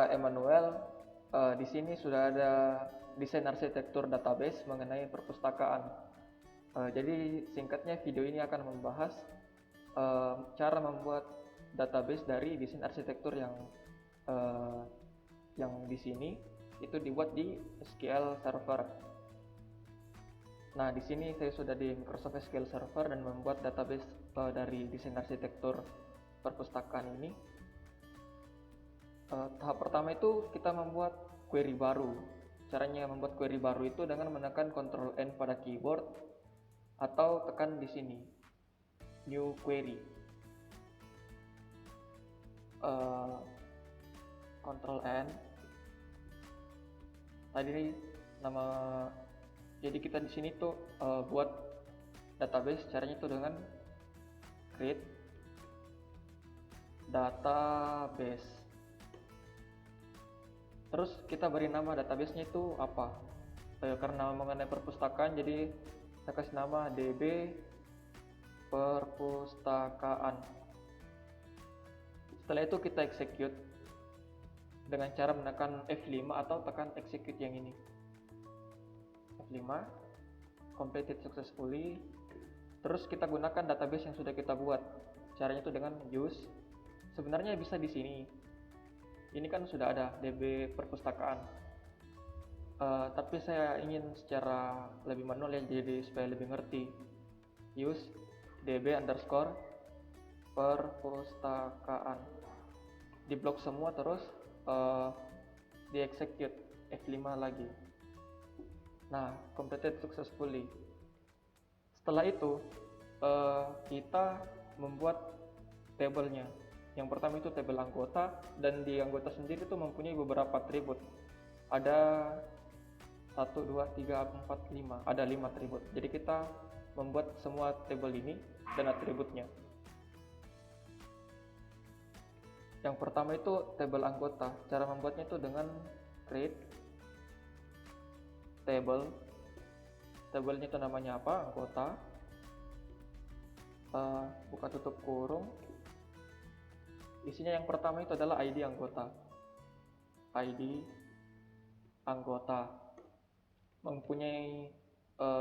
saya Emmanuel. Di sini sudah ada desain arsitektur database mengenai perpustakaan. Jadi singkatnya video ini akan membahas cara membuat database dari desain arsitektur yang di sini itu dibuat di SQL Server. Nah, di sini saya sudah di Microsoft SQL Server dan membuat database dari desain arsitektur perpustakaan ini. Tahap pertama itu kita membuat query baru. Caranya membuat query baru itu dengan menekan Ctrl N pada keyboard atau tekan di sini New Query. Ctrl N. Tadi nama. Jadi kita di sini tuh buat database. Caranya itu dengan create database. Terus kita beri nama database-nya itu apa? Karena mengenai perpustakaan, jadi saya kasih nama DB perpustakaan. Setelah itu kita execute dengan cara menekan F5 atau tekan execute yang ini. F5, completed successfully. Terus kita gunakan database yang sudah kita buat. Caranya itu dengan use. Sebenarnya bisa di sini. Ini kan sudah ada DB perpustakaan. Tapi saya ingin secara lebih manual ya, jadi supaya lebih ngerti. Use DB underscore perpustakaan. Di blok semua terus di execute F5 lagi. Nah, completed successfully. Setelah itu kita membuat tabelnya. Yang pertama itu tabel anggota, dan di anggota sendiri itu mempunyai beberapa atribut. Ada 1, 2, 3, 4, 5. Ada 5 atribut. Jadi kita membuat semua tabel ini dan atributnya. Yang pertama itu tabel anggota. Cara membuatnya itu dengan create table. Tabelnya itu namanya apa? Anggota. Buka tutup kurung. Isinya yang pertama itu adalah ID anggota. ID anggota mempunyai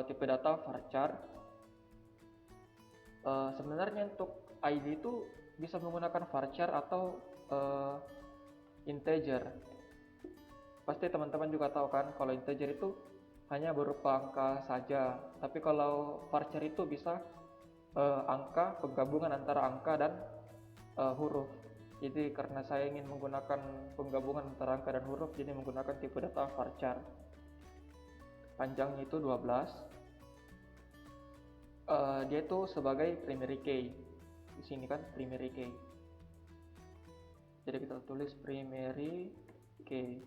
tipe data varchar. Sebenarnya untuk ID itu bisa menggunakan varchar atau integer. Pasti teman-teman juga tahu kan kalau integer itu hanya berupa angka saja, tapi kalau varchar itu bisa angka, penggabungan antara angka dan huruf. Jadi karena saya ingin menggunakan penggabungan antara angka dan huruf, jadi menggunakan tipe data varchar. Panjangnya itu 12. Dia itu sebagai primary key. Di sini kan primary key. Jadi kita tulis primary key.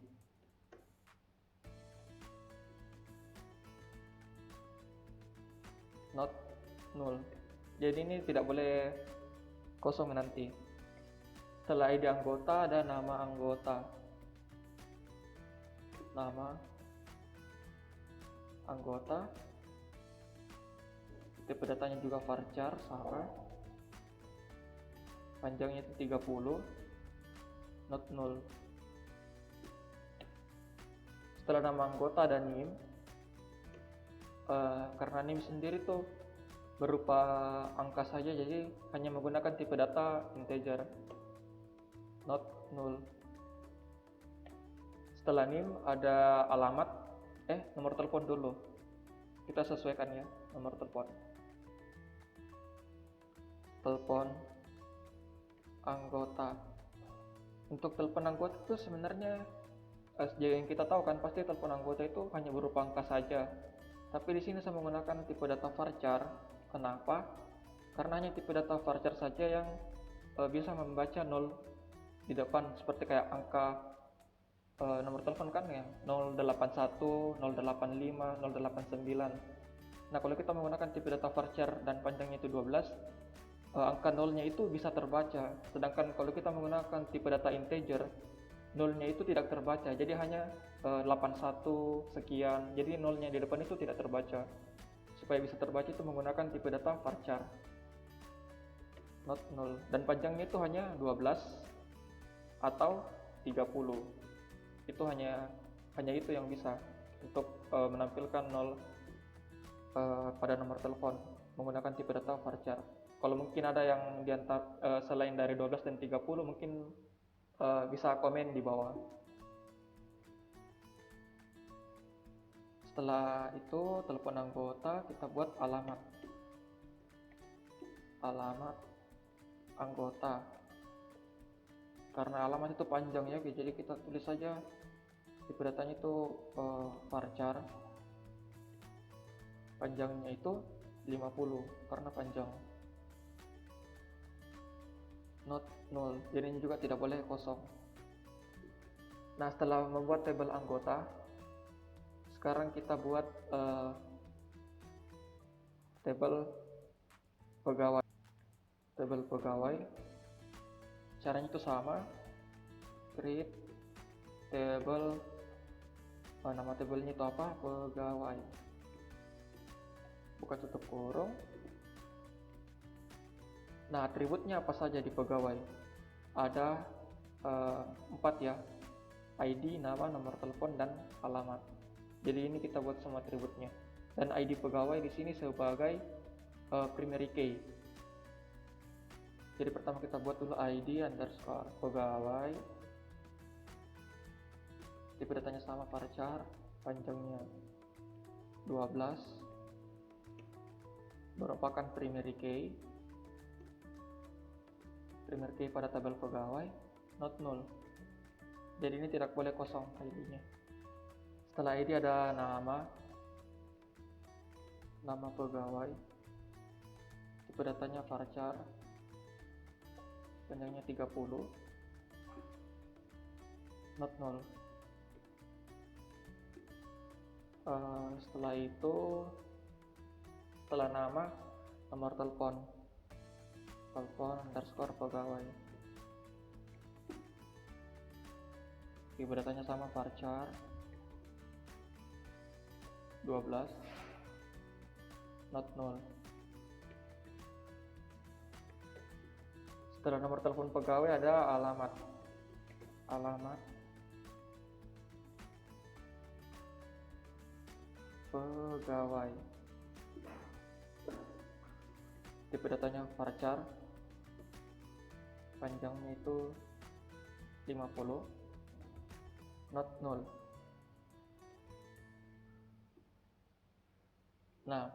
Not null. Jadi ini tidak boleh kosong nanti. Setelah ID anggota ada nama anggota. Nama anggota. Tipe datanya juga varchar sama. Panjangnya itu 30. Not null. Setelah nama anggota ada NIM. Karena NIM sendiri tuh berupa angka saja, jadi hanya menggunakan tipe data integer. Not null. Setelah NIM ada alamat, nomor telepon dulu. Kita sesuaikan ya, nomor telepon. Telepon anggota. Untuk telepon anggota itu sebenarnya yang kita tahu kan, pasti telepon anggota itu hanya berupa angka saja. Tapi di sini saya menggunakan tipe data varchar. Kenapa? Karena hanya tipe data varchar saja yang bisa membaca 0 di depan, seperti kayak angka nomor telepon kan ya, 081, 085, 089. Nah, kalau kita menggunakan tipe data varchar dan panjangnya itu 12, angka 0-nya itu bisa terbaca. Sedangkan kalau kita menggunakan tipe data integer, 0-nya itu tidak terbaca, jadi hanya 81 sekian. Jadi 0-nya di depan itu tidak terbaca. Supaya bisa terbaca itu menggunakan tipe data varchar. Not null. Dan panjangnya itu hanya 12 atau 30. Itu hanya itu yang bisa untuk menampilkan 0 pada nomor telepon menggunakan tipe data varchar. Kalau mungkin ada yang diantar selain dari 12 dan 30, mungkin bisa komen di bawah. Setelah itu telepon anggota, kita buat alamat anggota. Karena alamat itu panjang ya, jadi kita tulis saja tipe datanya itu varchar, panjangnya itu 50 karena panjang, not 0, jadi ini juga tidak boleh kosong. Nah, setelah membuat tabel anggota, sekarang kita buat tabel pegawai. Caranya itu sama, create table, nama tabelnya itu apa, pegawai, buka tutup kurung. Nah, atributnya apa saja di pegawai? Ada 4 ya, ID, nama, nomor telepon, dan alamat. Jadi ini kita buat semua atributnya. Dan ID pegawai di sini sebagai primary key. Jadi pertama kita buat dulu ID underscore pegawai, tipe datanya sama varchar, panjangnya 12, merupakan primary key pada tabel pegawai, not null. Jadi ini tidak boleh kosong ID-nya. Setelah ID ada nama pegawai, tipe datanya varchar, panjangnya 30, not null. Setelah itu, setelah nama, nomor telepon underscore pegawai, tipe datanya sama varchar 12, not null. Setelah nomor telepon pegawai ada alamat pegawai, tipe datanya varchar, panjangnya itu 50, not null. Nah,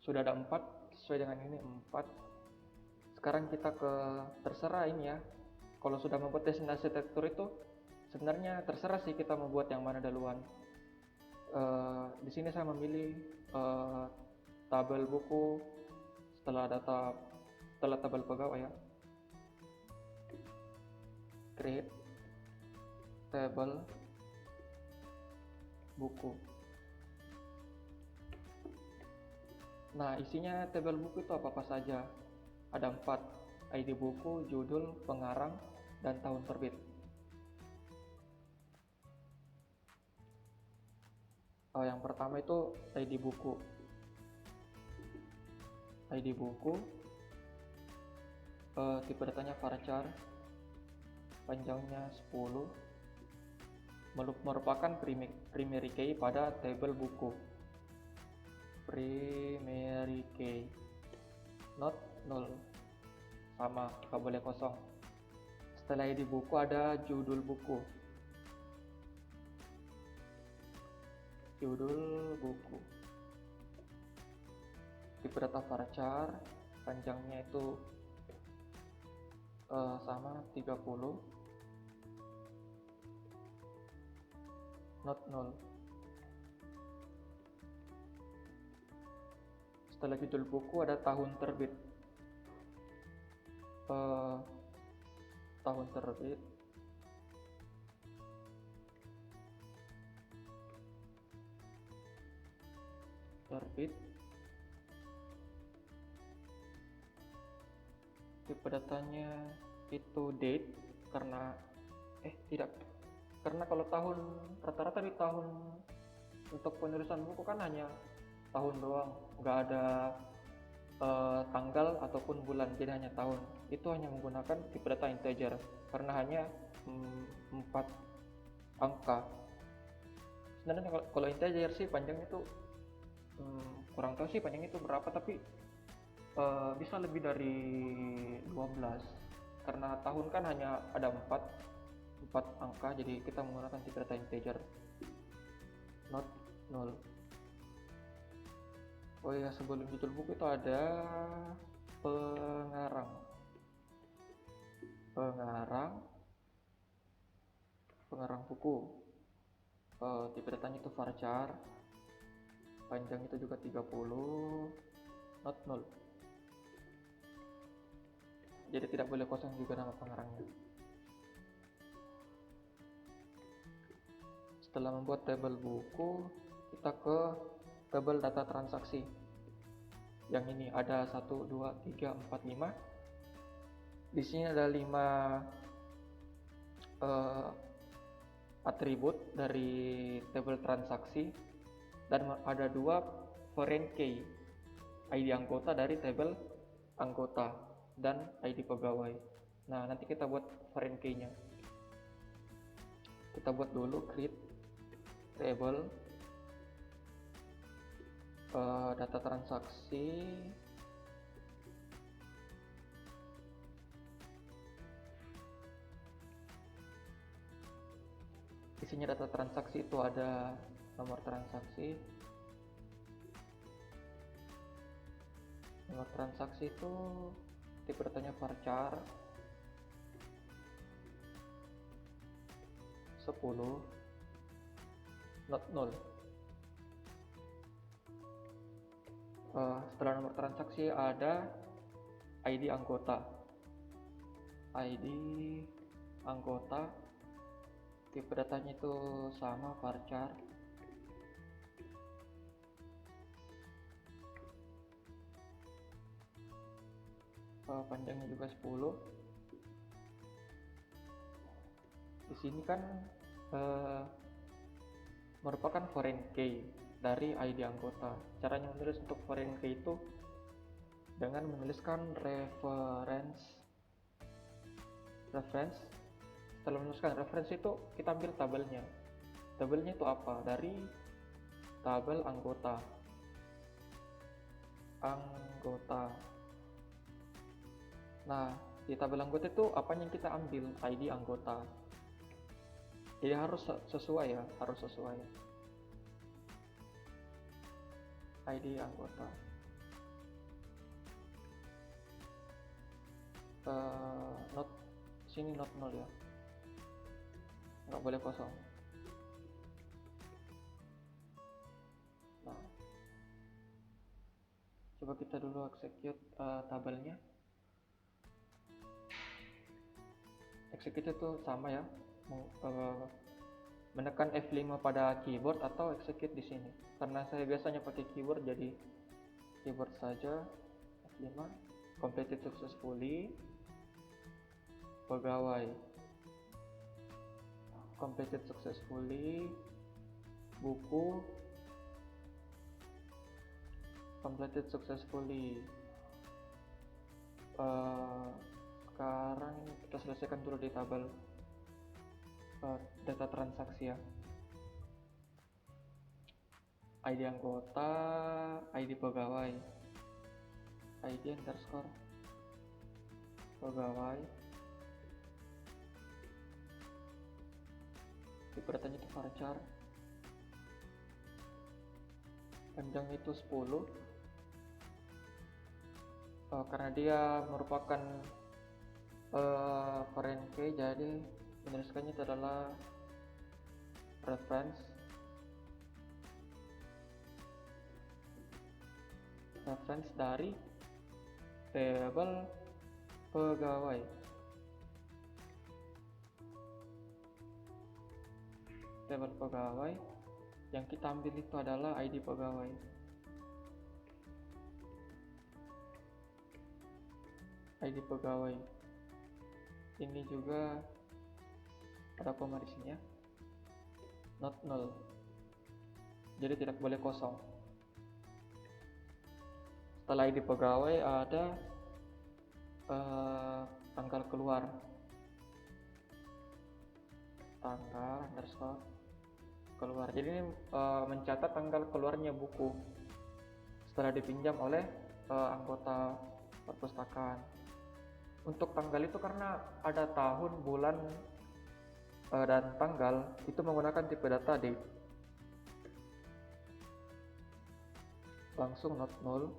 sudah ada 4 sesuai dengan ini 4. Sekarang kita ke terserah ini ya. Kalau sudah membuat desain arsitektur itu sebenarnya terserah sih kita membuat yang mana duluan. Di sini saya memilih tabel buku setelah tabel pegawai ya. Create tabel buku. Nah, isinya tabel buku itu apa saja? Ada 4, ID buku, judul, pengarang, dan tahun terbit. Yang pertama itu ID buku. Tipe datanya varchar, panjangnya 10, merupakan primary key pada tabel buku. Primary key, not null, sama, nggak boleh kosong. Setelah ID buku ada judul buku. Tipe data varchar, panjangnya itu sama 30, not null. Setelah judul buku ada tahun terbit. Tipe datanya itu date, karena kalau tahun, rata-rata di tahun untuk penulisan buku kan hanya tahun doang, nggak ada tanggal ataupun bulan, jadi hanya tahun. Itu hanya menggunakan tipe data integer karena hanya 4 angka. Sebenarnya kalau integer sih panjangnya itu kurang tahu sih panjangnya itu berapa, tapi bisa lebih dari 12 karena tahun kan hanya ada 4 angka, jadi kita menggunakan tipe data integer, not null. Oh ya, sebelum judul buku itu ada pengarang buku. Tipe datanya itu varchar, panjang itu juga 30, not null. Jadi tidak boleh kosong juga nama pengarangnya. Setelah membuat tabel buku, kita ke tabel data transaksi. Yang ini ada 1, 2, 3, 4, 5. Di sini ada 5 atribut dari tabel transaksi, dan ada 2 foreign key, ID anggota dari tabel anggota dan ID pegawai. Nah, nanti kita buat foreign key-nya. Kita buat dulu create table data transaksi. Isinya data transaksi itu ada nomor transaksi. Nomor transaksi itu tipe datanya varchar 10, not null. Setelah nomor transaksi ada ID anggota. ID anggota tipe datanya itu sama, varchar. Panjangnya juga 10. Di sini kan merupakan foreign key dari ID anggota. Caranya menulis untuk foreign key itu dengan menuliskan reference. Setelah menuliskan reference itu kita ambil tabelnya. Tabelnya itu apa? Dari tabel anggota. Nah, di tabel anggota itu apa yang kita ambil? ID anggota. Jadi harus sesuai ya, ID anggota. Sini not null ya, nggak boleh kosong. Nah, coba kita dulu execute tabelnya. Execute itu sama ya, menekan F5 pada keyboard atau execute di sini. Karena saya biasanya pakai keyboard, jadi keyboard saja. F5, completed successfully. Pegawai, completed successfully. Buku, completed successfully. Sekarang kita selesaikan dulu di tabel data transaksi ya. ID anggota, ID pegawai, ID underscore pegawai. Tipe datanya itu varchar. Panjang itu 10. Karena dia merupakan foreign key, jadi menuliskannya itu adalah reference dari tabel pegawai. Tabel pegawai yang kita ambil itu adalah ID pegawai. ID pegawai ini juga ada koma di sini ya, not null, jadi tidak boleh kosong. Setelah ID pegawai ada tanggal keluar. tanggal underscore keluar. Jadi ini mencatat tanggal keluarnya buku setelah dipinjam oleh anggota perpustakaan. Untuk tanggal itu karena ada tahun, bulan, dan tanggal, itu menggunakan tipe data date. Langsung not null.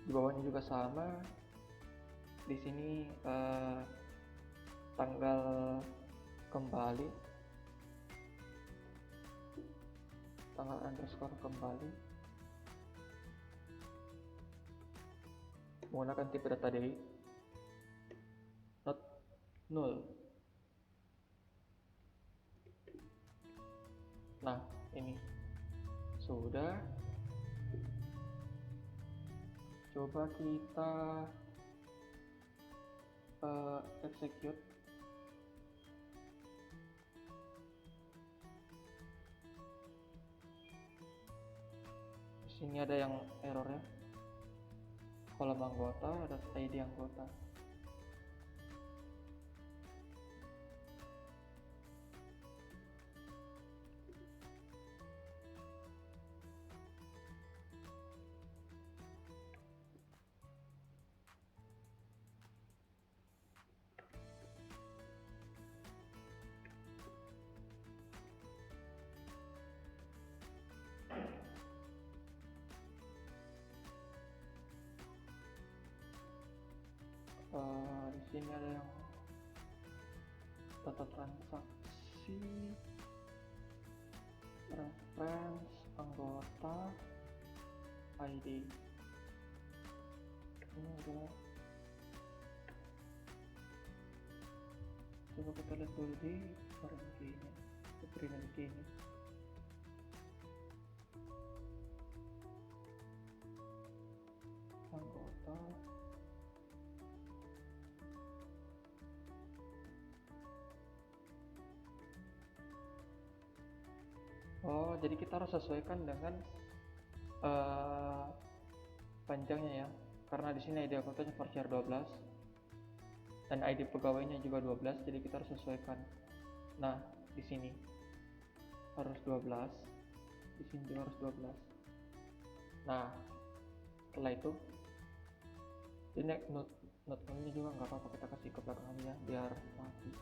Di bawahnya juga sama. Di sini tanggal kembali, tanggal underscore kembali, menggunakan tipe data date, not null. Nah, ini sudah. Coba kita execute. Di sini ada yang error ya. Kolom anggota, ada ID anggota. Di sini ada yang data transaksi, reference, anggota, ID. Ini adalah, coba kita lihat dulu di foreign key-nya, primary key-nya. Anggota, oh jadi kita harus sesuaikan dengan panjangnya ya, karena di sini ID anggotanya varchar 12 dan ID pegawainya juga 12, jadi kita harus sesuaikan. Nah, di sini harus 12, di sini juga harus 12. Nah, setelah itu ini note-nya juga nggak apa-apa, kita kasih ke belakang aja biar mati.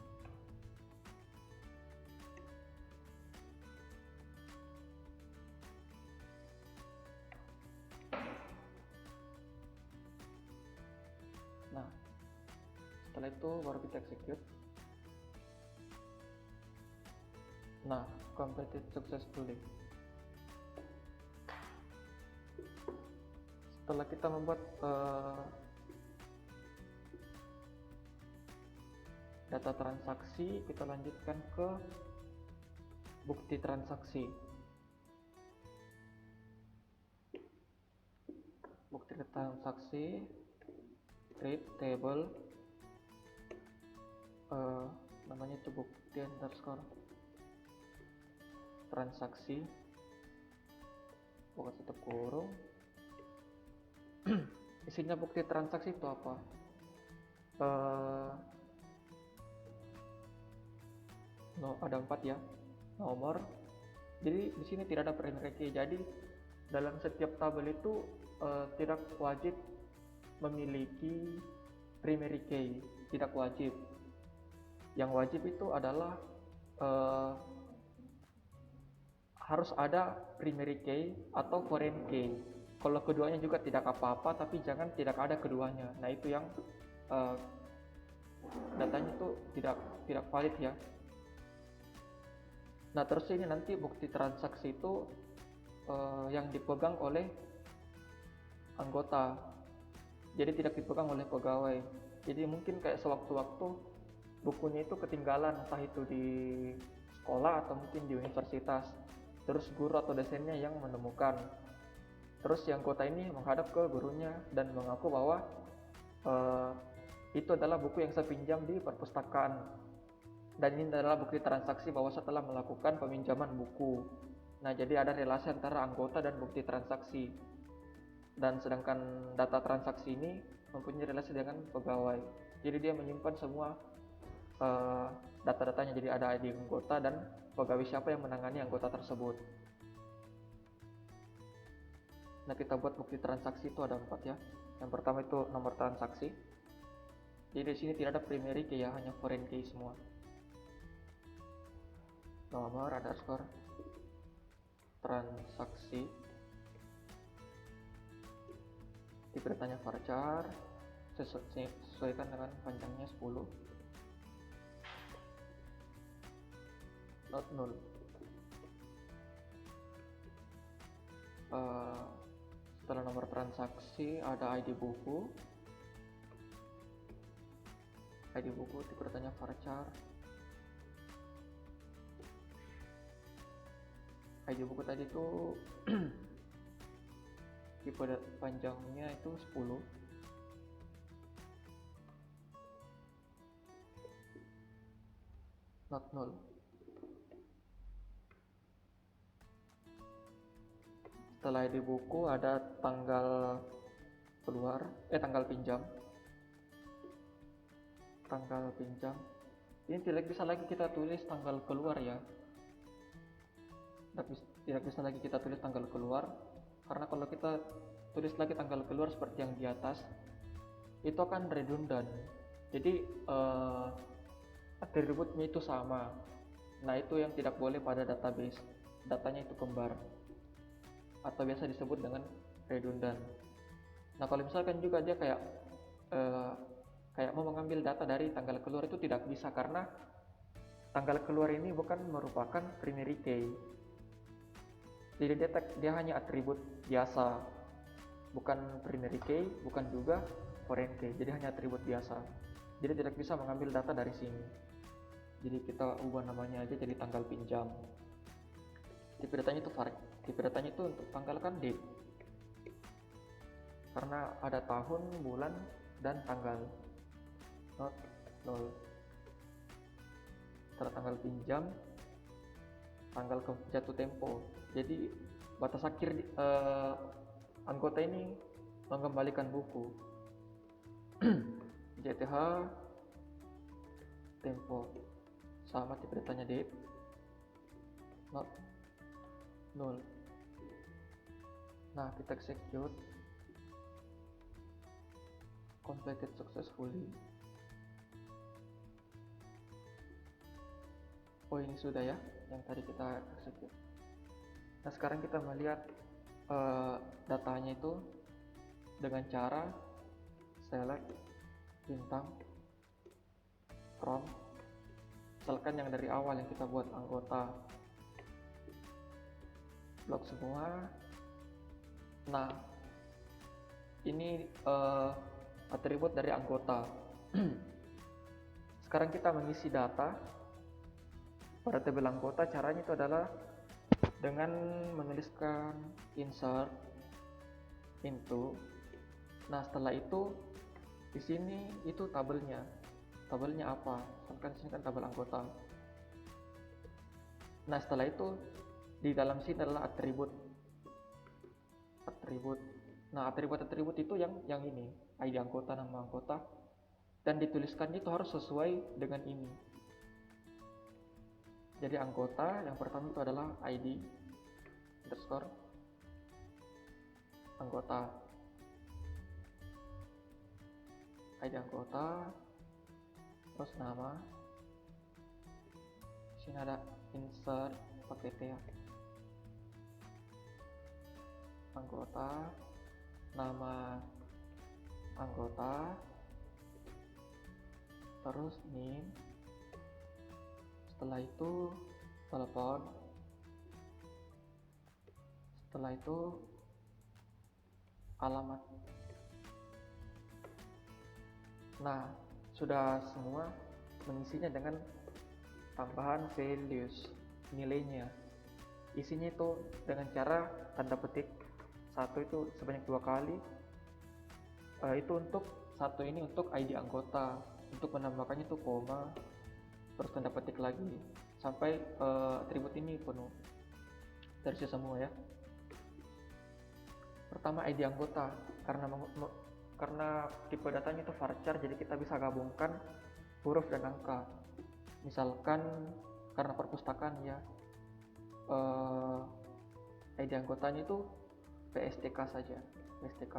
Nah, setelah itu baru kita execute. Nah, completed successfully. Setelah kita membuat data transaksi, kita lanjutkan ke bukti transaksi. Bukti transaksi, create table, namanya itu bukti underscore transaksi, buka tutup kurung. Isinya bukti transaksi itu apa? Ada 4 ya, nomor. Jadi di sini tidak ada primary key. Jadi dalam setiap tabel itu tidak wajib memiliki primary key, tidak wajib. Yang wajib itu adalah harus ada primary key atau foreign key. Kalau keduanya juga tidak apa-apa, tapi jangan tidak ada keduanya. Nah, itu yang datanya itu tidak valid ya. Nah, terus ini nanti bukti transaksi itu yang dipegang oleh anggota, jadi tidak dipegang oleh pegawai. Jadi mungkin kayak sewaktu-waktu bukunya itu ketinggalan, entah itu di sekolah atau mungkin di universitas, terus guru atau dosennya yang menemukan. Terus yang anggota ini menghadap ke gurunya dan mengaku bahwa itu adalah buku yang saya pinjam di perpustakaan, dan ini adalah bukti transaksi bahwa saya telah melakukan peminjaman buku. Nah, jadi ada relasi antara anggota dan bukti transaksi. Dan sedangkan data transaksi ini mempunyai relasi dengan pegawai. Jadi dia menyimpan semua data-datanya, jadi ada ID anggota dan pegawai siapa yang menangani anggota tersebut. Nah, kita buat bukti transaksi itu ada 4 ya. Yang pertama itu nomor transaksi. Jadi di sini tidak ada primary key ya, hanya foreign key semua. Nomor underscore transaksi. Tipe datanya varchar, sesuaikan dengan panjangnya 10. Not null. Setelah nomor transaksi ada ID buku. ID buku tipe datanya varchar. ID buku tadi itu tipe panjangnya itu 10. Not null. Setelah ID buku ada tanggal keluar, tanggal pinjam. Tanggal pinjam. Ini tidak bisa lagi kita tulis tanggal keluar ya. Tidak bisa lagi kita tulis tanggal keluar, karena kalau kita tulis lagi tanggal keluar seperti yang di atas, itu akan redundant. Jadi atributnya itu sama. Nah, itu yang tidak boleh pada database. Datanya itu kembar, atau biasa disebut dengan redundant. Nah, kalau misalkan juga dia kayak mau mengambil data dari tanggal keluar, itu tidak bisa, karena tanggal keluar ini bukan merupakan primary key. Jadi dia hanya atribut biasa, bukan primary key, bukan juga foreign key. Jadi hanya atribut biasa. Jadi tidak bisa mengambil data dari sini. Jadi kita ubah namanya aja jadi tanggal pinjam. Tipe datanya itu untuk tanggal kan date, karena ada tahun, bulan, dan tanggal. Not null. Setelah tanggal pinjam, tanggal jatuh tempo. Jadi batas akhir anggota ini mengembalikan buku. JTH tempo sama tipe datanya date. Not null. Nah, kita execute. Completed successfully. Oh, ini sudah ya yang tadi kita execute. Nah, sekarang kita melihat datanya itu dengan cara select bintang from, misalkan yang dari awal yang kita buat anggota, blok semua. Nah, ini atribut dari anggota. Sekarang kita mengisi data pada tabel anggota. Caranya itu adalah dengan menuliskan insert into. Nah, setelah itu di sini itu tabelnya apa, misalkan sini kan tabel anggota. Nah, setelah itu di dalam sini adalah atribut. Nah, atribut itu yang ini, ID anggota, nama anggota, dan dituliskan itu harus sesuai dengan ini. Jadi anggota yang pertama itu adalah ID underscore anggota, ID anggota, terus nama. Di sini ada insert pakai T ya. Anggota, nama anggota, terus name. Setelah itu telepon. Setelah itu alamat. Nah, sudah semua, mengisinya dengan tambahan values, nilainya. Isinya itu dengan cara tanda petik satu itu sebanyak 2 kali. Itu untuk satu ini untuk ID anggota, untuk menambahkannya itu koma, terus tanda petik lagi sampai atribut ini penuh, terisi semua ya. Pertama ID anggota, karena tipe datanya itu varchar, jadi kita bisa gabungkan huruf dan angka. Misalkan karena perpustakaan ya, ID anggotanya itu PSTK saja, PSTK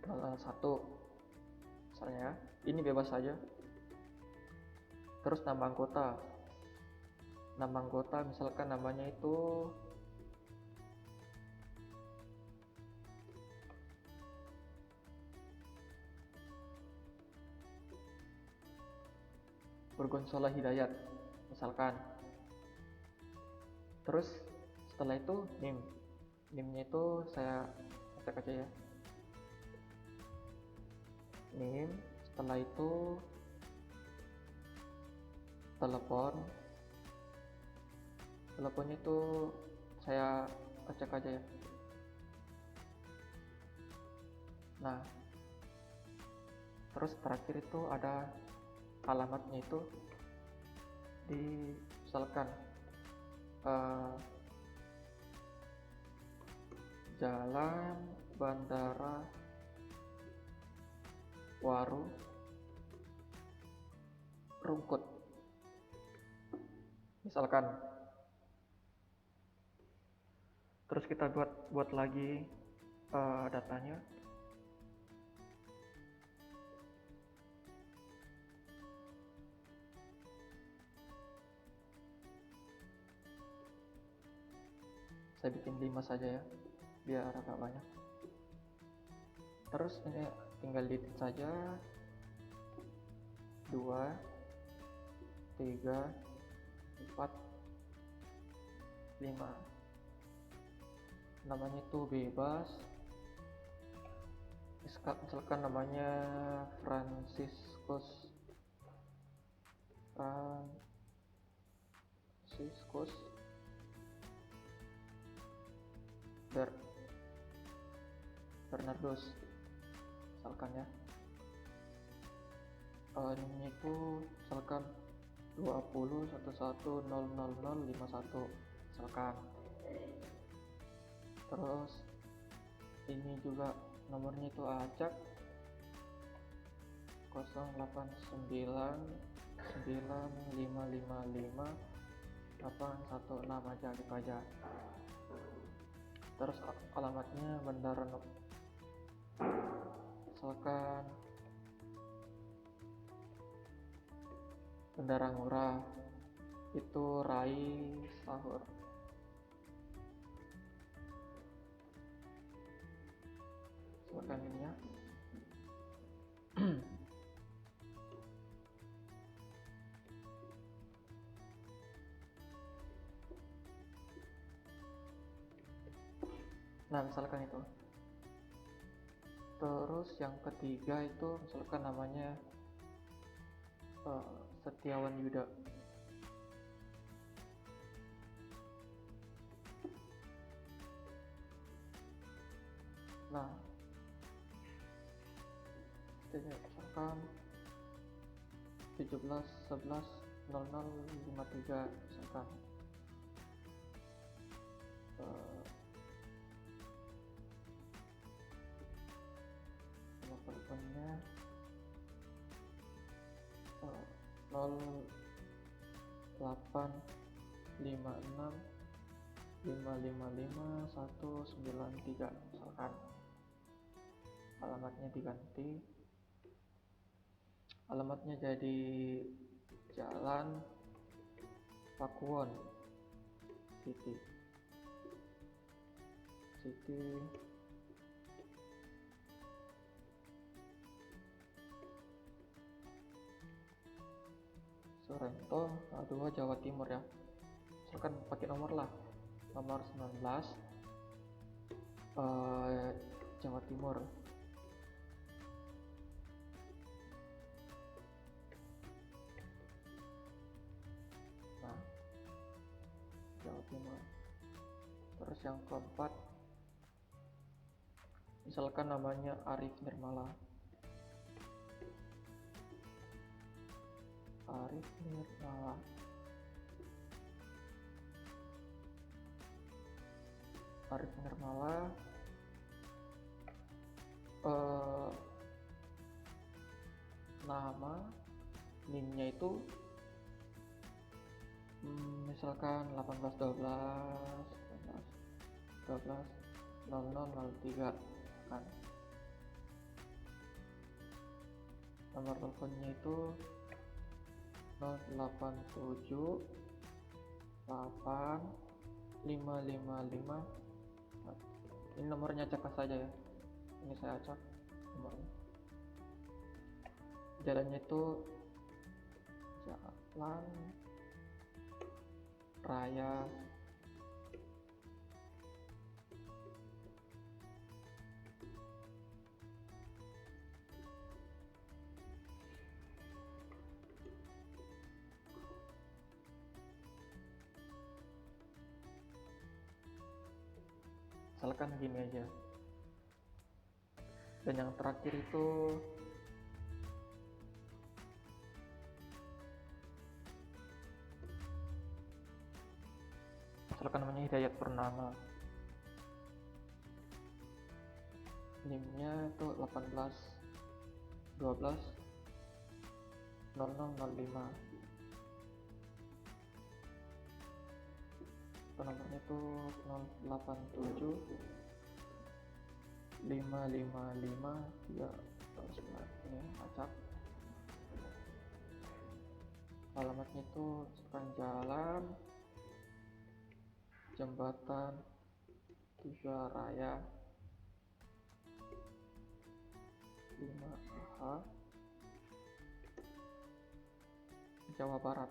01 misalnya ya. Ini bebas saja. Terus nama anggota misalkan namanya itu Gorgonzola Hidayat misalkan. Terus setelah itu NIM-nya itu saya cek aja ya, NIM. Setelah itu teleponnya itu saya cek aja ya. Nah, terus terakhir itu ada alamatnya, itu misalkan Jalan Bandara Waru Rungkut misalkan. Terus kita buat lagi datanya. Saya bikin 5 saja ya, biar agak banyak. Terus ini tinggal edit saja. 2, 3, 4, 5. Namanya itu bebas. Misalkan namanya Franciscus Bernardus misalkan ya. Ini itu misalkan 2011000051 misalkan. Terus ini juga nomornya itu acak 0899555816 aja gitu aja. Terus alamatnya Bandara misalkan Bandara Ngurah itu Rai Sahur. Misalkan ini ya. Nah misalkan itu. Terus yang ketiga itu misalkan namanya Setiawan Yuda. Nah misalkan 17110053 misalkan. Teleponnya 0856555193 misalkan. Alamatnya diganti, alamatnya jadi Jalan Pakuwon City Sorrento 2 Jawa Timur ya. Misalkan pakai nomor 19 Jawa Timur. Nah, Jawa Timur. Terus yang keempat misalkan namanya Arif Nirmala. Arif Nirmala nama, NIM-nya itu misalkan 1812 kan. Nomor teleponnya itu 087 8 555. Ini nomornya acak saja ya. Ini saya acak nomornya. Jalannya itu Jalan Raya misalkan gini aja. Dan yang terakhir itu misalkan namanya Hidayat Purnama, NIM-nya itu 1812 0005. Nomornya itu 087 555 309. Ini acak. Alamatnya itu sekarang Jalan Jembatan Tiga Raya 5H Jawa Barat.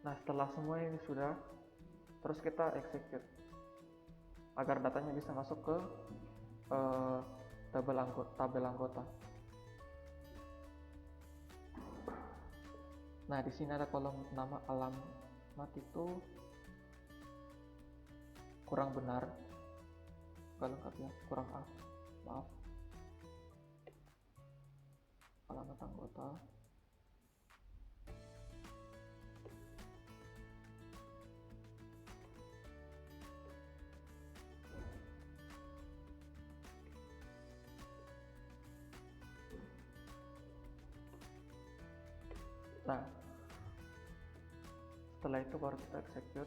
Nah setelah semua ini sudah, terus kita execute agar datanya bisa masuk ke tabel anggota. Nah di sini ada kolom nama, alamat itu kurang benar, nggak lengkap ya, kurang maaf. Alamat anggota. Nah setelah itu baru kita execute.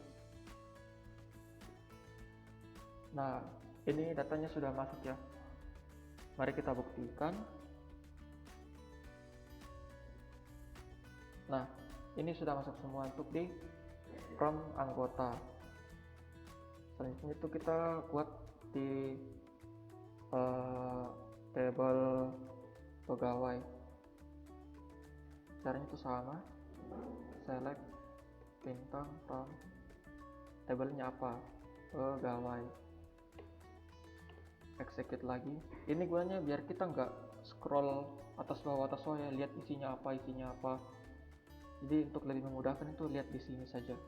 Nah ini datanya sudah masuk ya, mari kita buktikan. Nah ini sudah masuk semua untuk di from anggota. Selanjutnya itu kita buat di table pegawai. Caranya itu sama, select bintang from tabelnya apa, pegawai, execute lagi. Ini gunanya biar kita nggak scroll atas bawah ya, lihat isinya apa. Jadi untuk lebih memudahkan itu lihat di sini saja.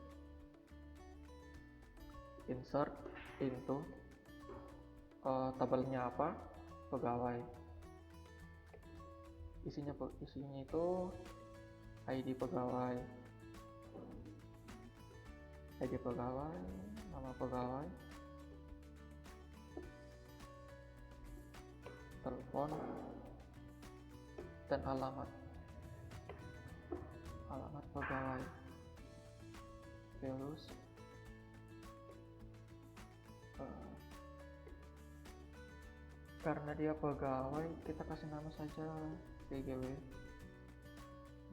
Insert into tabelnya apa, pegawai. Isinya itu ID pegawai, nama pegawai, telepon, dan alamat pegawai. Terus karena dia pegawai, kita kasih nama saja PGW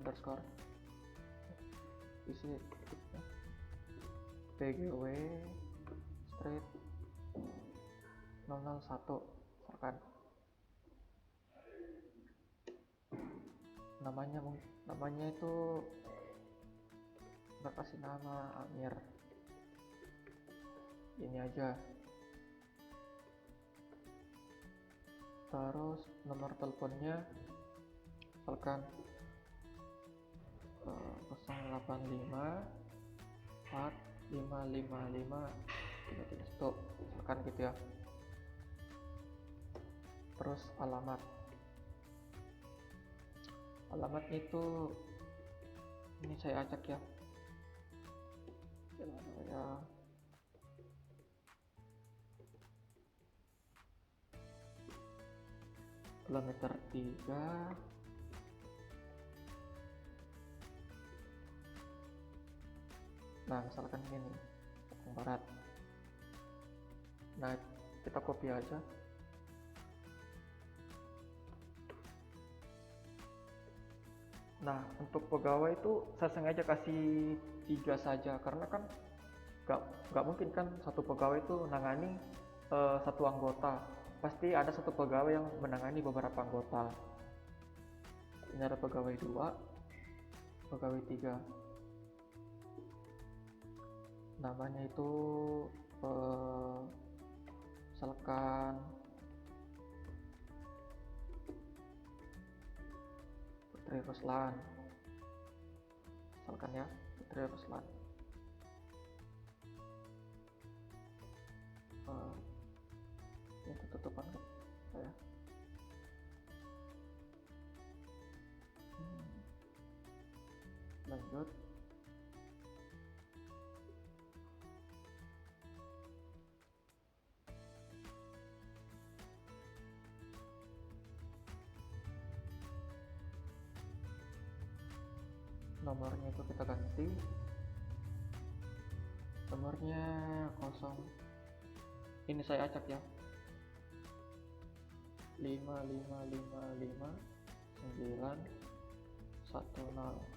underscore isi PGW straight 001 misalkan. Namanya itu nggak kasih nama Amir, ini aja. Terus nomor teleponnya misalkan 085 4555 stop misalkan gitu ya. Terus alamatnya itu ini saya acak ya, Jalan Raya kilometer 3. Nah misalkan gini, yang barat. Nah kita copy aja. Nah untuk pegawai itu saya sengaja kasih 3 saja, karena kan nggak mungkin kan satu pegawai itu nangani satu anggota. Pasti ada satu pegawai yang menangani beberapa anggota. Ini ada pegawai 2, pegawai 3. Namanya itu misalkan Putri Ruslan, misalkan ya, Putri Ruslan. Ini tutupan ya. Lanjut. Nomornya itu kita ganti, nomornya 0, ini saya acak ya, 5555910,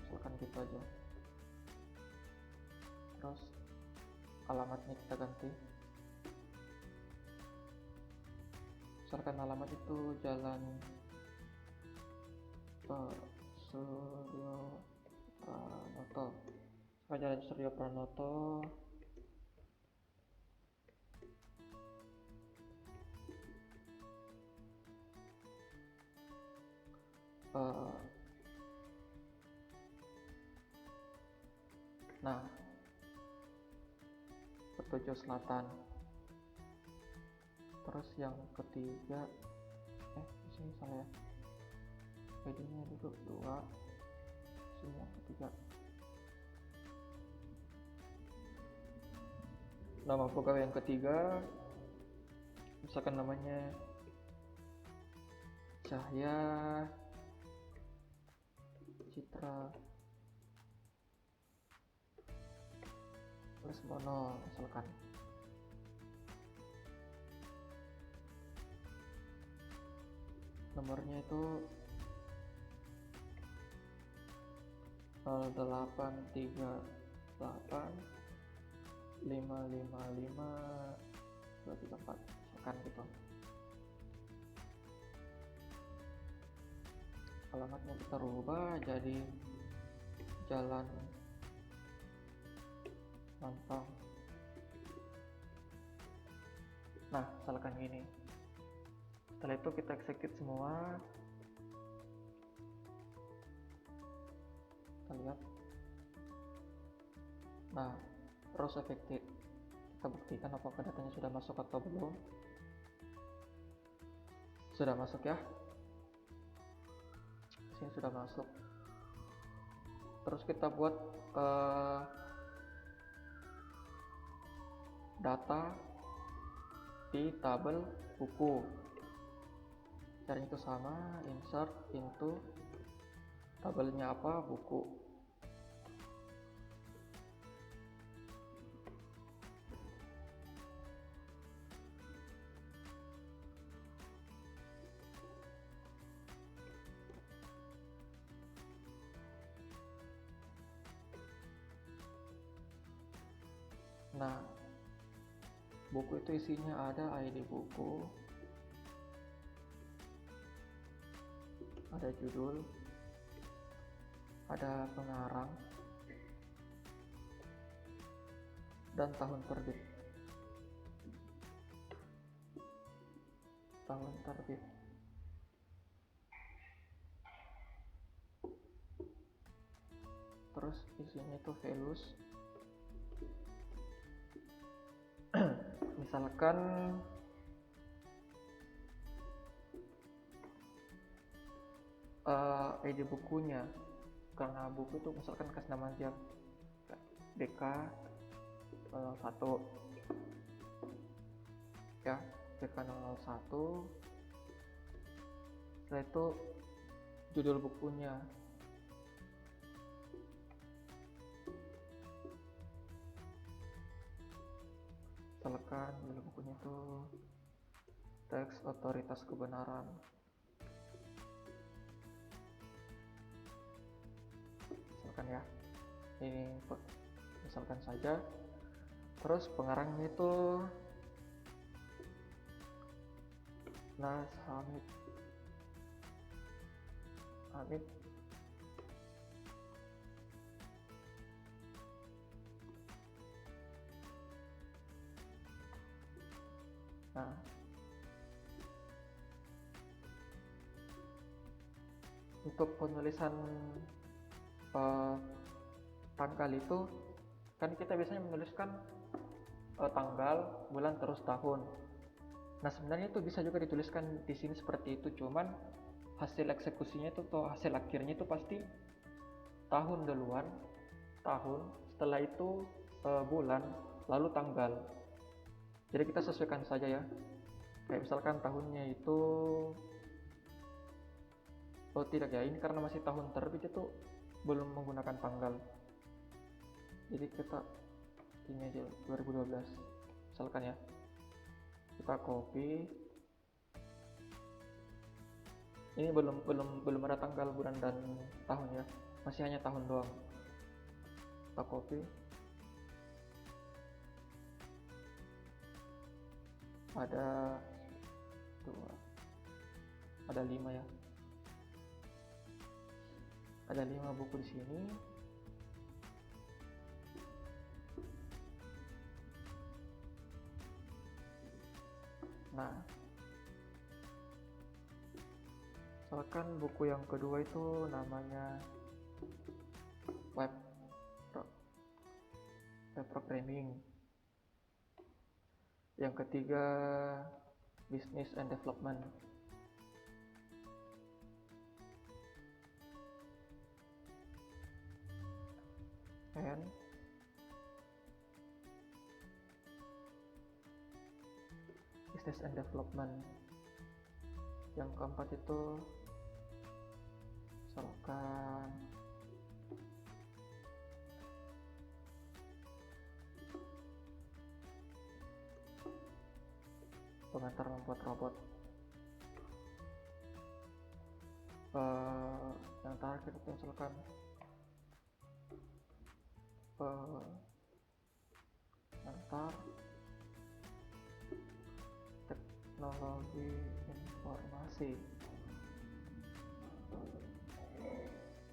misalkan gitu aja. Terus alamatnya kita ganti, misalkan alamat itu Jalan Suryo Pranoto, Jalan Suryo Pranoto, nah Petujo Selatan. Terus yang ketiga, sini salah ya, ID-nya dulu 2, sini yang ketiga. Nama pegawai yang ketiga, misalkan namanya Cahya Citra Lesmono, misalkan. Nomornya itu 0838555234, misalkan gitu. Alamatnya kita rubah jadi Jalan Mampang. Nah misalkan gini, setelah itu kita execute semua, kita lihat. Nah terus effective, kita buktikan apakah datanya sudah masuk atau belum. Sudah masuk ya, sini sudah masuk. Terus kita buat data di tabel buku. Caranya itu sama, insert into tabelnya apa, buku. Nah buku itu isinya ada ID buku, ada judul, ada pengarang, dan tahun terbit. Tahun terbit. Terus isinya itu values. Misalkan ID bukunya, karena buku itu misalkan kasih nama aja DK 01 ya, DK 01 Setelah itu judul bukunya, misalkan judul bukunya itu teks otoritas kebenaran. Misalkan ya, ini misalkan saja. Terus pengarangnya itu Nas Hamid. Nah, untuk penulisan tanggal itu kan kita biasanya menuliskan tanggal, bulan, terus tahun. Nah, sebenarnya itu bisa juga dituliskan di sini seperti itu, cuman hasil eksekusinya itu atau hasil akhirnya itu pasti tahun duluan, setelah itu bulan, lalu tanggal. Jadi kita sesuaikan saja ya. Kayak misalkan tahunnya itu, oh tidak ya, ini karena masih tahun terbit itu belum menggunakan tanggal. Jadi kita ini aja 2012 misalkan ya. Kita copy. Ini belum ada tanggal, bulan, dan tahun ya. Masih hanya tahun doang. Kita copy. Ada 5 ya. Ada 5 buku di sini. Nah, misalkan buku yang kedua itu namanya web programming. Yang ketiga business and development. And business and development. Yang keempat itu misalkan pengantar membuat robot. Yang terakhir itu misalkan pengantar teknologi informasi.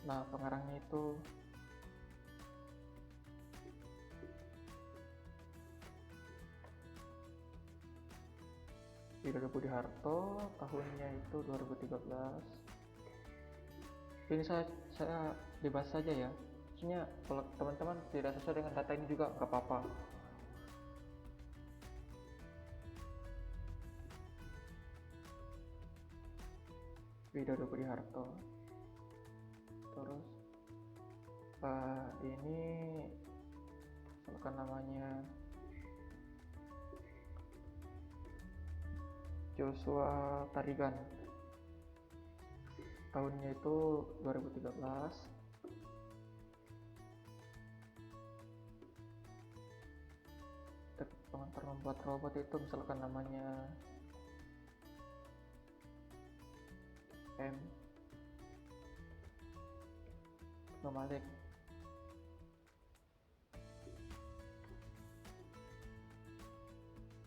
Nah, pengarangnya itu Widodo Budiharto, tahunnya itu 2013. Ini saya bebas saja ya. Maksudnya kalau teman-teman tidak sesuai dengan data ini juga nggak apa-apa. Widodo Budiharto. Terus ini misalkan namanya Joshua Tarigan, tahunnya itu 2013. Pengantar membuat robot itu misalkan namanya M. Nomalik,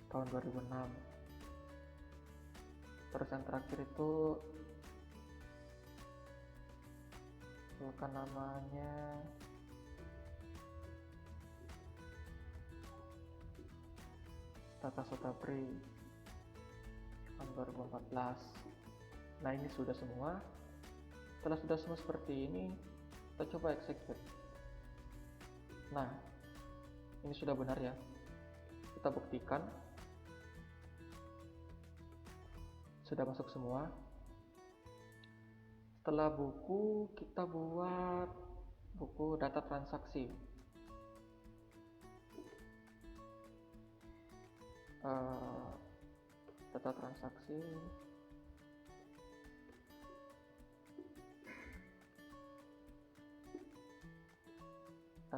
tahun 2006. Terus yang terakhir itu misalkan namanya Tata Sutapri, tahun 2014. Nah, ini sudah semua. Setelah sudah semua seperti ini, kita coba execute. Nah, ini sudah benar ya. Kita buktikan sudah masuk semua. Setelah buku, kita buat buku data transaksi. Data transaksi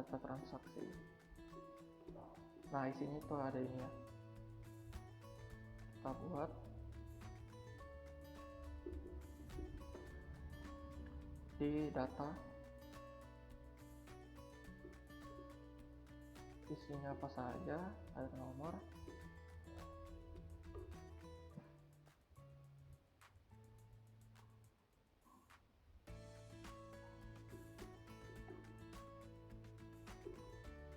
data transaksi. Nah, isinya itu ada ini ya. Kita buat di data, isinya apa saja, ada nomor,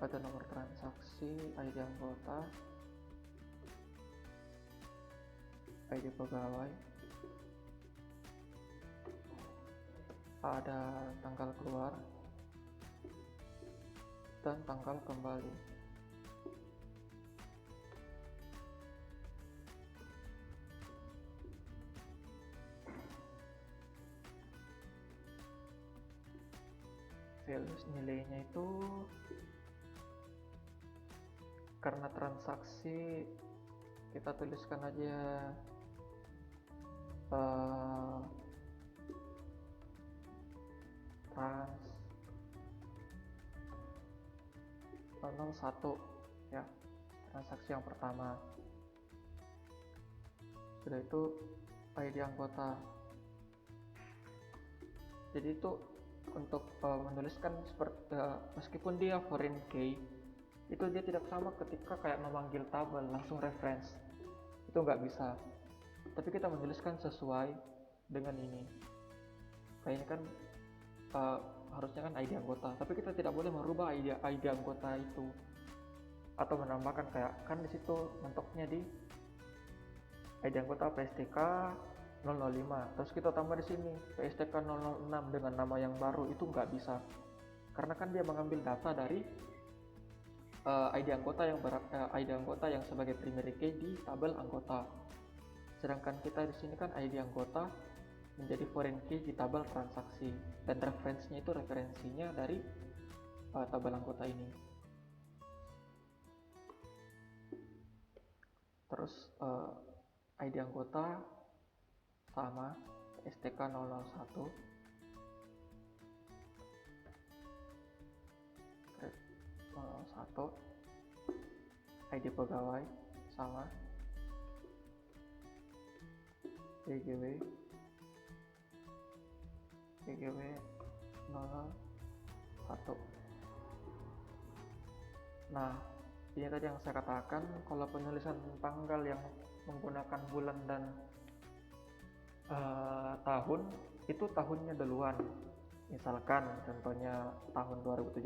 ada nomor transaksi, ID anggota, ID pegawai, ada tanggal keluar dan tanggal kembali. Values nilainya itu karena transaksi kita tuliskan aja trans 001 ya, transaksi yang pertama. Sudah itu ID anggota. Jadi itu untuk menuliskan seperti meskipun dia foreign key, itu dia tidak sama ketika kayak memanggil tabel langsung reference, itu nggak bisa. Tapi kita menuliskan sesuai dengan ini. Kayak ini kan harusnya kan ID anggota, tapi kita tidak boleh merubah ID anggota itu atau menambahkan kayak kan di situ mentoknya di ID anggota PSTK 005, terus kita tambah di sini PSTK 006 dengan nama yang baru, itu nggak bisa karena kan dia mengambil data dari ID anggota yang sebagai primary key di tabel anggota. Sedangkan kita di sini kan ID anggota menjadi foreign key di tabel transaksi dan referensinya itu referensinya dari tabel anggota ini. Terus ID anggota sama STK 001, ID pegawai sama PGW 01. Nah, ini tadi yang saya katakan, kalau penulisan tanggal yang menggunakan bulan dan tahun, itu tahunnya duluan. Misalkan contohnya tahun 2017.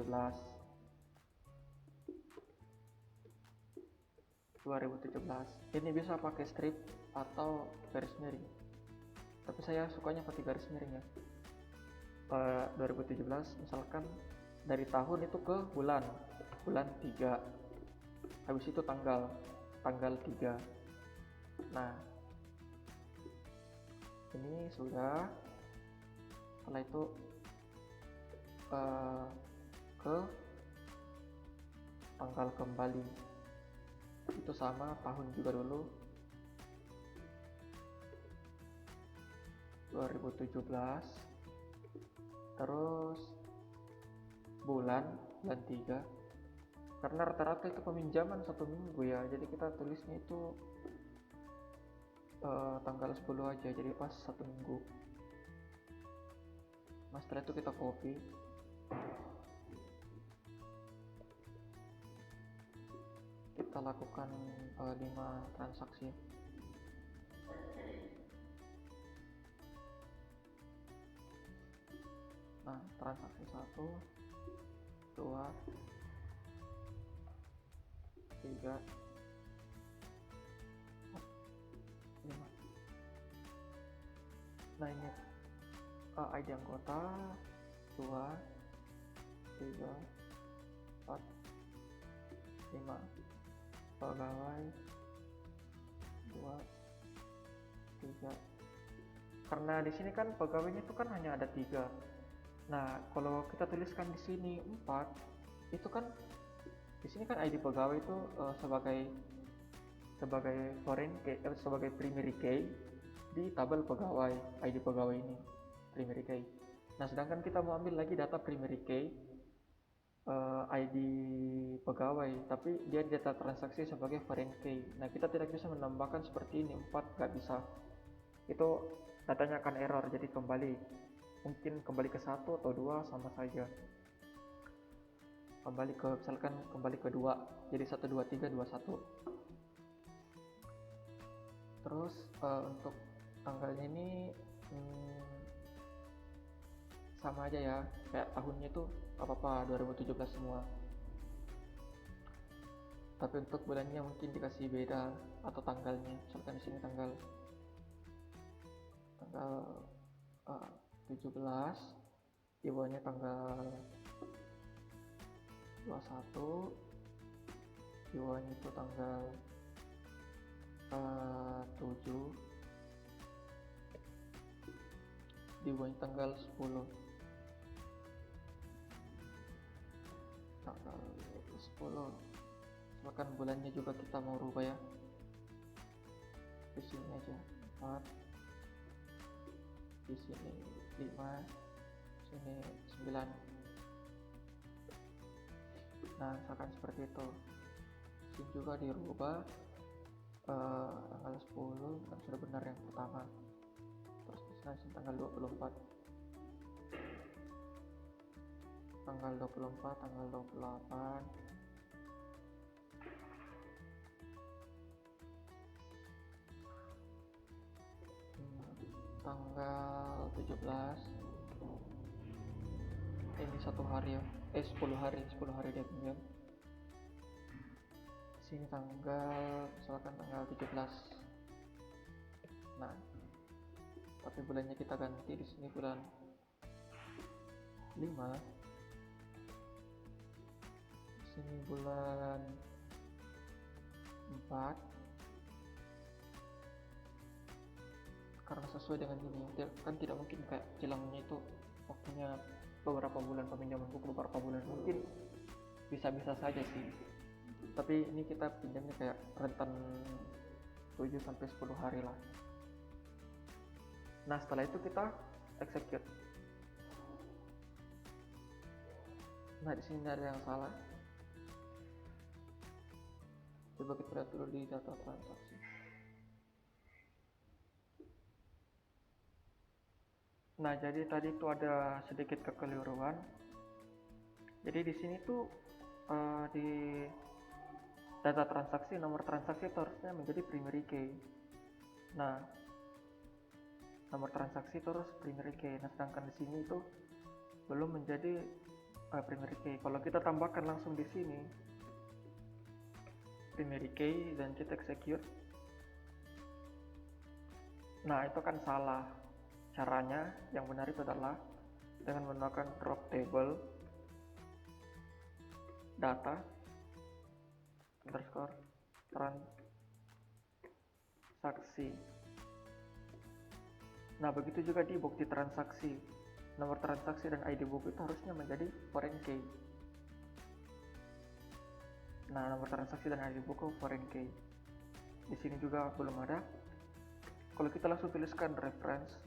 Ini bisa pakai strip atau garis miring. Tapi saya sukanya pakai garis miring ya. 2017 misalkan dari tahun itu ke bulan 3, habis itu tanggal 3. Nah, ini sudah. Setelah itu ke tanggal kembali, itu sama tahun juga dulu 2017, terus bulan 3, karena rata-rata itu peminjaman 1 minggu ya, jadi kita tulisnya itu tanggal 10 aja, jadi pas 1 minggu. Nah, setelah itu kita copy, kita lakukan 5 transaksi. Nah, transaksi 1, 2, 3, 5. Nah, ini ID anggota 2, 3, 4, 5, pegawai 2, 3. Karena di sini kan pegawainya itu kan hanya ada 3. Nah, kalau kita tuliskan di sini 4, itu kan di sini kan ID pegawai itu sebagai foreign key, sebagai primary key di tabel pegawai, ID pegawai ini primary key. Nah, sedangkan kita mau ambil lagi data primary key ID pegawai, tapi dia data transaksi sebagai foreign key. Nah, kita tidak bisa menambahkan seperti ini, 4 nggak bisa. Itu datanya akan error, jadi mungkin kembali ke 1 atau 2 sama saja. Misalkan kembali ke 2, jadi 1 2 3 2 1. Terus untuk tanggalnya ini sama aja ya, kayak tahunnya itu apa-apa 2017 semua. Tapi untuk bulannya mungkin dikasih beda atau tanggalnya. Misalkan di sini tanggal 17, di bawahnya tanggal 21, di bawahnya itu tanggal 7, di bawahnya tanggal 10. Tanggal 10. Bahkan bulannya juga kita mau rubah ya. Di sini aja 4, di sini 5, sini 9. Nah, misalkan seperti itu. Sini juga dirubah tanggal 10 kan sudah benar yang pertama. Terus di sini tanggal 24. Tanggal 24, tanggal 28. Tanggal 17. Ini 1 hari ya. 10 hari dia pinjam. Sini tanggal misalkan tanggal 17. Nah, tapi bulannya kita ganti, di sini bulan 5. Di sini bulan 4. Karena sesuai dengan ini, kan tidak mungkin kayak kilangnya itu waktunya beberapa bulan, peminjaman buku beberapa bulan, mungkin bisa-bisa saja sih. Tapi ini kita pinjamnya kayak rentan 7 sampai 10 hari lah. Nah, setelah itu kita execute. Nah, di sini ada yang salah. Coba kita lihat dulu di data transaksi. Nah, jadi tadi itu ada sedikit kekeliruan. Jadi di sini tuh di data transaksi, nomor transaksi itu harusnya menjadi primary key. Nah, nomor transaksi terus primary key. Nah, sedangkan di sini itu belum menjadi primary key. Kalau kita tambahkan langsung di sini primary key dan kita execute, nah itu kan salah. Caranya yang benar itu adalah dengan menggunakan drop table data underscore transaksi. Nah, begitu juga di bukti transaksi, nomor transaksi dan ID buku itu harusnya menjadi foreign key. Nah, nomor transaksi dan ID buku foreign key. Di sini juga belum ada. Kalau kita langsung tuliskan reference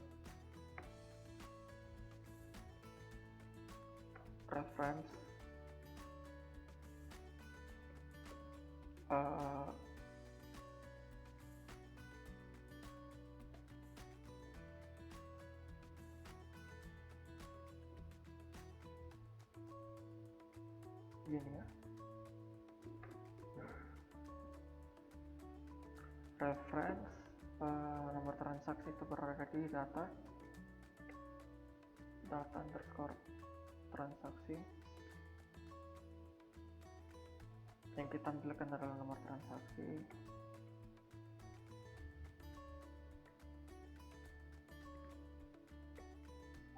gini ya, reference nomor transaksi itu berada di data underscore transaksi, yang kita tampilkan adalah nomor transaksi.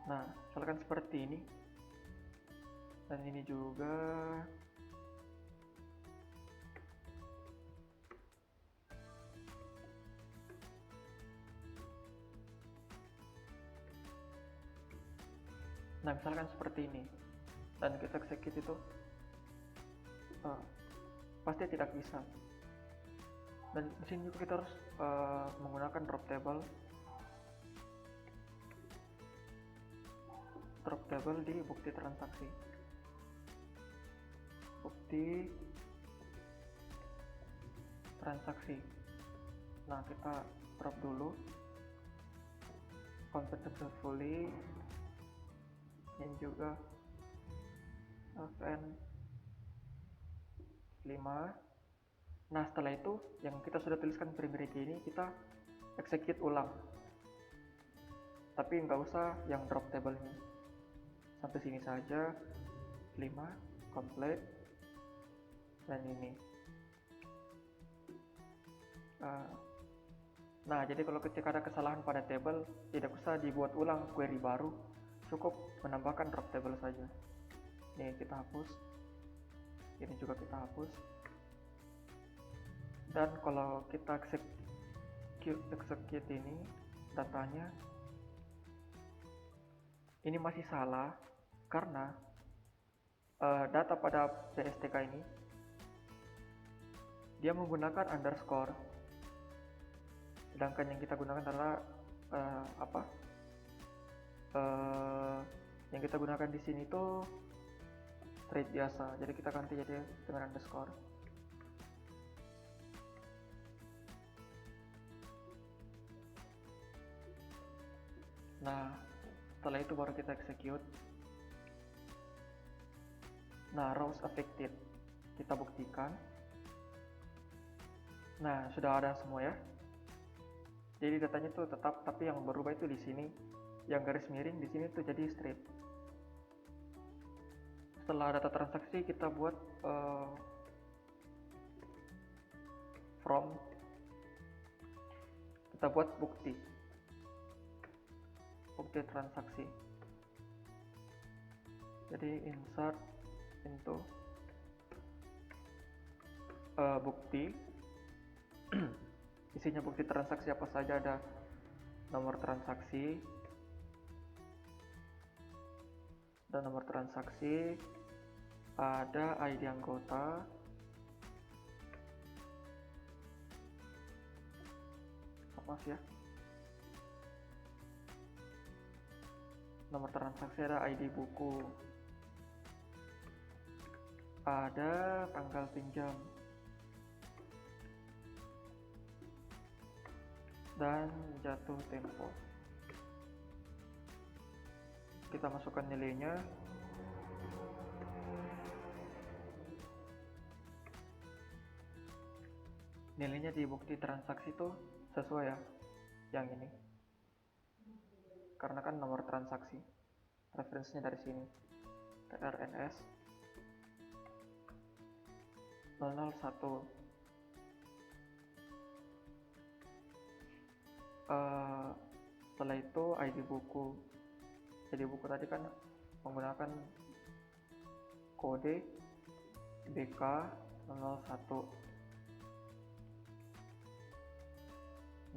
Nah, misalkan seperti ini, dan ini juga. Nah, misalkan seperti ini, dan kita execute itu pasti tidak bisa. Dan di sini juga kita harus menggunakan drop table di bukti transaksi. bukti transaksi. Nah, kita drop dulu complete successfully, ini juga fn 5. Nah, setelah itu yang kita sudah tuliskan primary key ini kita execute ulang, tapi nggak usah yang drop table ini, sampai sini saja. 5 complete dan ini. Nah, jadi kalau ketika ada kesalahan pada table, tidak usah dibuat ulang query baru, cukup menambahkan drop table saja. Ini kita hapus, ini juga kita hapus. Dan kalau kita execute ini, datanya ini masih salah karena data pada PSTK ini dia menggunakan underscore, sedangkan yang kita gunakan adalah yang kita gunakan di sini tuh straight biasa, jadi kita ganti jadi dengan underscore. Nah, setelah itu baru kita execute. Nah, rows affected kita buktikan. Nah, sudah ada semua ya. Jadi datanya tuh tetap, tapi yang berubah itu di sini, yang garis miring di sini tuh jadi straight. Setelah data transaksi kita buat from, kita buat bukti transaksi. Jadi insert into bukti. Isinya bukti transaksi apa saja, ada nomor transaksi dan nomor transaksi, ada ID anggota, maaf ya, nomor transaksi, ada ID buku, ada tanggal pinjam, dan jatuh tempo. Kita masukkan nilainya. Nilainya di bukti transaksi itu sesuai ya, yang ini, karena kan nomor transaksi, referensinya dari sini, TRNS 001. Setelah itu ID buku. Jadi buku tadi kan menggunakan kode BK 001.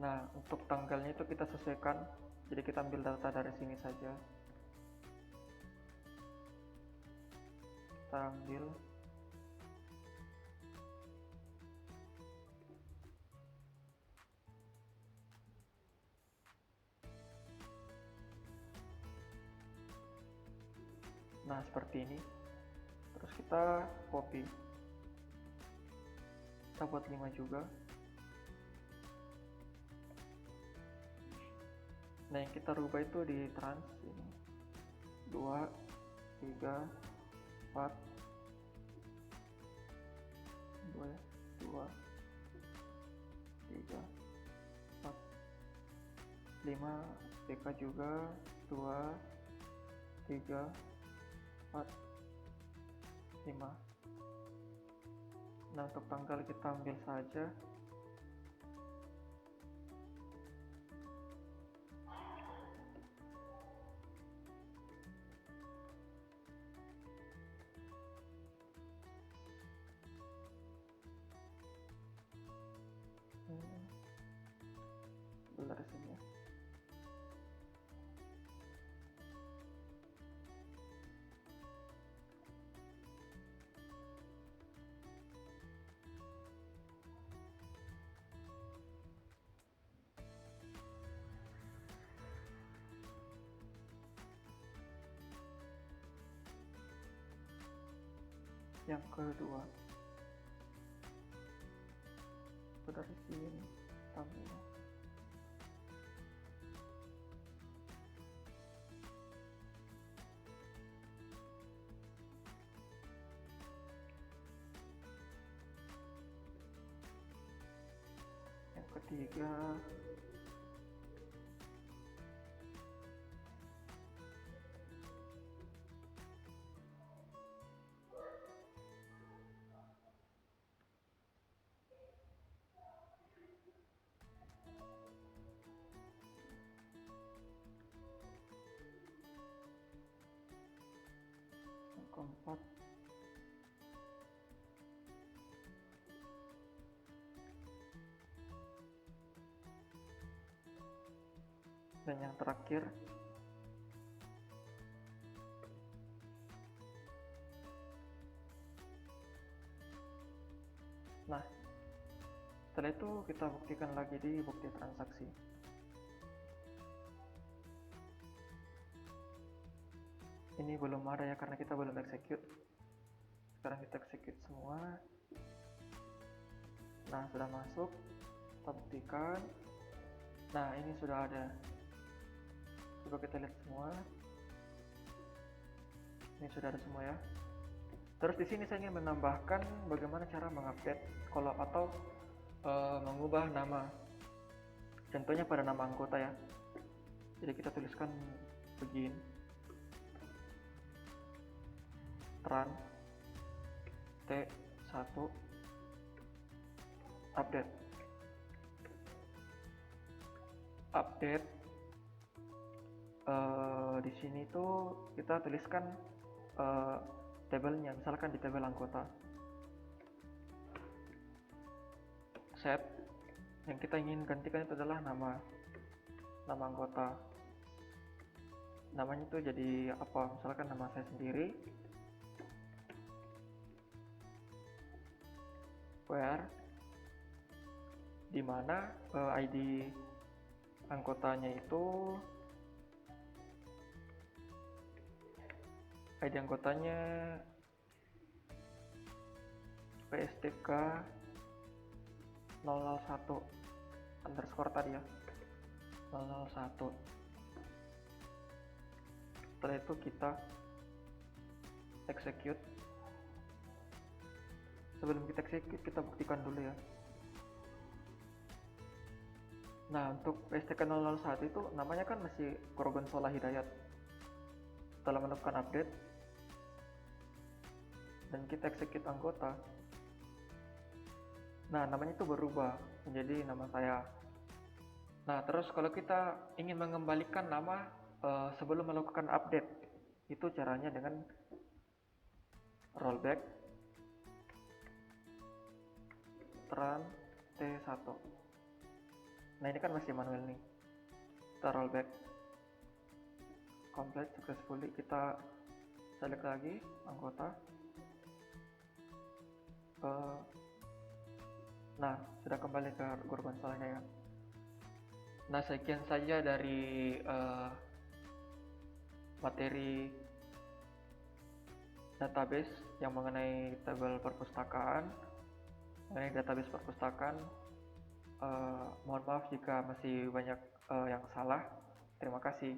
Nah, untuk tanggalnya itu kita sesuaikan, jadi kita ambil data dari sini saja. Kita ambil nah seperti ini, terus kita copy, kita buat 5 juga. Nah, yang kita rubah itu di trans ini 2, 3, 4, 2, 3, 4, 5, BK juga 2, 3, 4, 5. Nah, untuk tanggal kita ambil saja. Bentar sini ya. Yang kedua, dari sini tampilnya. Yang ketiga, yang keempat, dan yang terakhir, nah setelah itu kita buktikan lagi di bukti transaksi. Ini belum ada ya karena kita belum execute. Sekarang kita execute semua. Nah, sudah masuk, kita buktikan. Nah, ini sudah ada. Coba kita lihat semua. Ini sudah ada semua ya. Terus di sini saya ingin menambahkan bagaimana cara mengupdate kalau atau mengubah nama. Contohnya pada nama anggota ya. Jadi kita tuliskan begini. Tran T1 update di sini tuh kita tuliskan tabelnya, misalkan di tabel anggota. Set yang kita ingin gantikan itu adalah nama anggota. Namanya itu jadi apa? Misalkan nama saya sendiri. Where dimana ID anggotanya itu PSTK 001 underscore tadi ya, 001. Setelah itu kita execute. Sebelum kita execute, kita buktikan dulu ya. Nah, untuk PSTK 001 itu namanya kan masih Korban Sholah Hidayat. Setelah melakukan update dan kita execute anggota, nah namanya itu berubah menjadi nama saya. Nah, terus kalau kita ingin mengembalikan nama sebelum melakukan update, itu caranya dengan rollback tran T1. Nah, ini kan masih manual nih. Kita rollback complete successfully, kita select lagi anggota. Nah, sudah kembali ke korban sholahnya ya. Nah, sekian saja dari materi database yang mengenai tabel perpustakaan, mengenai database perpustakaan. Mohon maaf jika masih banyak yang salah. Terima kasih.